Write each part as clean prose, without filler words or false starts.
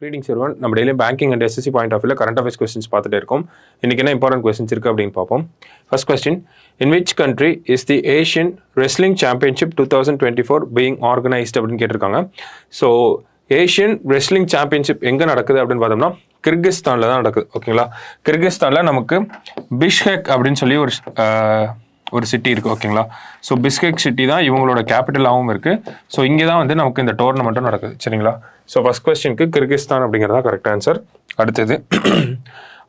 Greetings everyone. நம்ம daily banking and SSC point of வியூல current affairs questions பார்த்துட்டே இருக்கோம். இன்னைக்கு என்ன இம்பார்ட்டன்ட் கொஸ்டின்ஸ் இருக்கு அப்படின்னு பார்ப்போம். First question, in which country is the Asian wrestling championship 2024 being organised அப்படின்னு கேட்டிருக்காங்க. ஸோ ஏஷியன் ரெஸ்லிங் சாம்பியன்ஷிப் எங்கே நடக்குது அப்படின்னு பார்த்தோம்னா கிர்கிஸ்தானில் தான் நடக்குது. ஓகேங்களா, கிர்கிஸ்தானில் நமக்கு பிஷ்கெக் அப்படின்னு சொல்லி ஒரு சிட்டி இருக்குது. ஓகேங்களா, ஸோ பிஷ்கெக் சிட்டி தான் இவங்களோட கேபிட்டலாகவும் இருக்குது. ஸோ இங்கே தான் வந்து நமக்கு இந்த டோர்னமெண்ட்டும் நடக்குது. சரிங்களா, ஸோ ஃபர்ஸ்ட் கொஸ்டினுக்கு கிர்கிஸ்தான் அப்படிங்கிறதா கரெக்ட் ஆன்சர். அடுத்தது,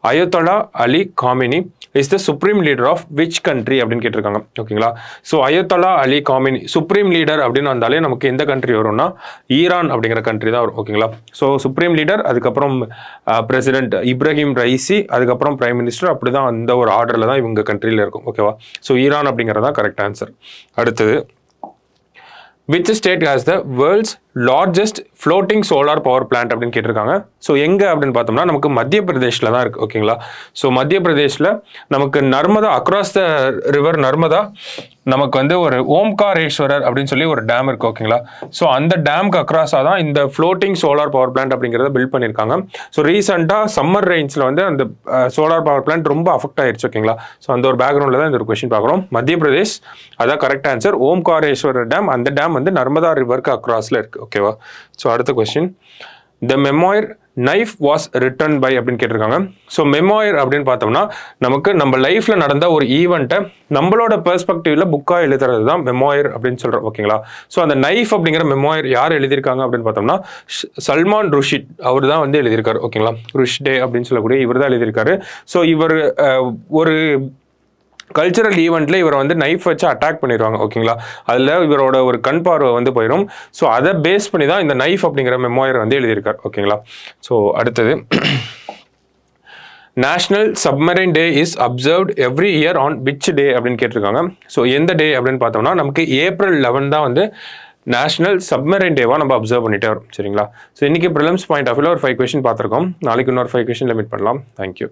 Ayatollah Ali Khamenei is the supreme leader of which country அப்படின்னு கேட்டிருக்காங்க. ஓகேங்களா, so Ayatollah Ali Khamenei supreme leader அப்படின்னு வந்தாலே நமக்கு எந்த கண்ட்ரி வரும்னா ஈரான் அப்படிங்கிற கண்ட்ரி தான் வரும். ஓகேங்களா, ஸோ சுப்ரீம் லீடர், அதுக்கப்புறம் பிரசிடென்ட் இப்ராஹிம் ரைசி, அதுக்கப்புறம் பிரைம் மினிஸ்டர், அப்படி தான் அந்த ஒரு ஆர்டரில் தான் இவங்க கண்ட்ரியில் இருக்கும். ஓகேவா, ஸோ ஈரான் அப்படிங்கிறதா கரெக்ட் ஆன்சர். அடுத்தது, which state has the world's largest floating solar power plant அப்படின்னு கேட்டிருக்காங்க. ஸோ எங்கே அப்படின்னு பார்த்தோம்னா நமக்கு மத்திய பிரதேஷில் தான் இருக்குது. ஓகேங்களா, ஸோ மத்திய பிரதேஷில் நமக்கு Narmada across the river Narmada நமக்கு வந்து ஒரு ஓம்காரேஸ்வரர் அப்படின்னு சொல்லி ஒரு டேம் இருக்குது. ஓகேங்களா, ஸோ அந்த டேமுக்கு அக்ராஸாக தான் இந்த ஃப்ளோட்டிங் சோலார் பவர் பிளான்ட் அப்படிங்கிறத பில்ட் பண்ணியிருக்காங்க. ஸோ ரீசெண்டாக சம்மர் ரெயின்ஸில் வந்து அந்த சோலார் பவர் பிளான்ட் ரொம்ப அஃபெக்ட் ஆயிடுச்சு. ஓகேங்களா, ஸோ அந்த ஒரு பேக்ரவுண்டில் தான் இந்த ஒரு கொஸ்டின் பார்க்குறோம். மத்திய பிரதேஷ் அதான் கரெக்ட் ஆன்சர். ஓம்காரேஸ்வரர் டேம், அந்த டேம் வந்து நர்மதா ரிவருக்கு அக்ராஸில் இருக்குது. ஓகேவா, ஸோ அடுத்த question, the memoir knife was written by அப்படின்னு கேட்டிருக்காங்க. ஸோ மெமோயர் அப்படின்னு பார்த்தோம்னா நமக்கு நம்ம லைஃப்ல நடந்த ஒரு ஈவெண்ட்டை நம்மளோட பெர்ஸ்பெக்டிவ்ல புக்காக எழுதுறது தான் மெமோயர் அப்படின்னு சொல்றோம். ஓகேங்களா, ஸோ அந்த நைஃப் அப்படிங்கிற மெமோயர் யார் எழுதியிருக்காங்க அப்படின்னு பார்த்தோம்னா சல்மான் ருஷிட் அவர் தான் வந்து எழுதியிருக்காரு. ஓகேங்களா, ருஷ்டே அப்படின்னு சொல்லக்கூடிய இவர் தான் எழுதியிருக்காரு. ஸோ இவர் ஒரு கல்ச்சரல் ஈவெண்ட்ல இவரை வந்து நைஃப் வச்சு அட்டாக் பண்ணிடுவாங்க. ஓகேங்களா, அதில் இவரோட ஒரு கண் பார்வை வந்து போயிடும். ஸோ அதை பேஸ் பண்ணி தான் இந்த நைஃப் அப்படிங்கிற மெமோயர் வந்து எழுதியிருக்கார். ஓகேங்களா, ஸோ அடுத்தது, national submarine day is observed every year on which டே அப்படின்னு கேட்டிருக்காங்க. ஸோ எந்த டே அப்படின்னு பார்த்தோம்னா நமக்கு April 11 தான் வந்து நேஷனல் சப்மரைன் டேவாக நம்ம அப்சர்வ் பண்ணிட்டே வரும். சரிங்களா, ஸோ இன்னைக்கு ப்ரிலிம்ஸ் பாயிண்ட் ஆஃப் வியூல ஒரு 5 கொஸ்டின் பார்த்துருக்கோம். நாளைக்கு இன்னொரு 5 கொஸ்டின் மீட் பண்ணலாம். தேங்க்யூ.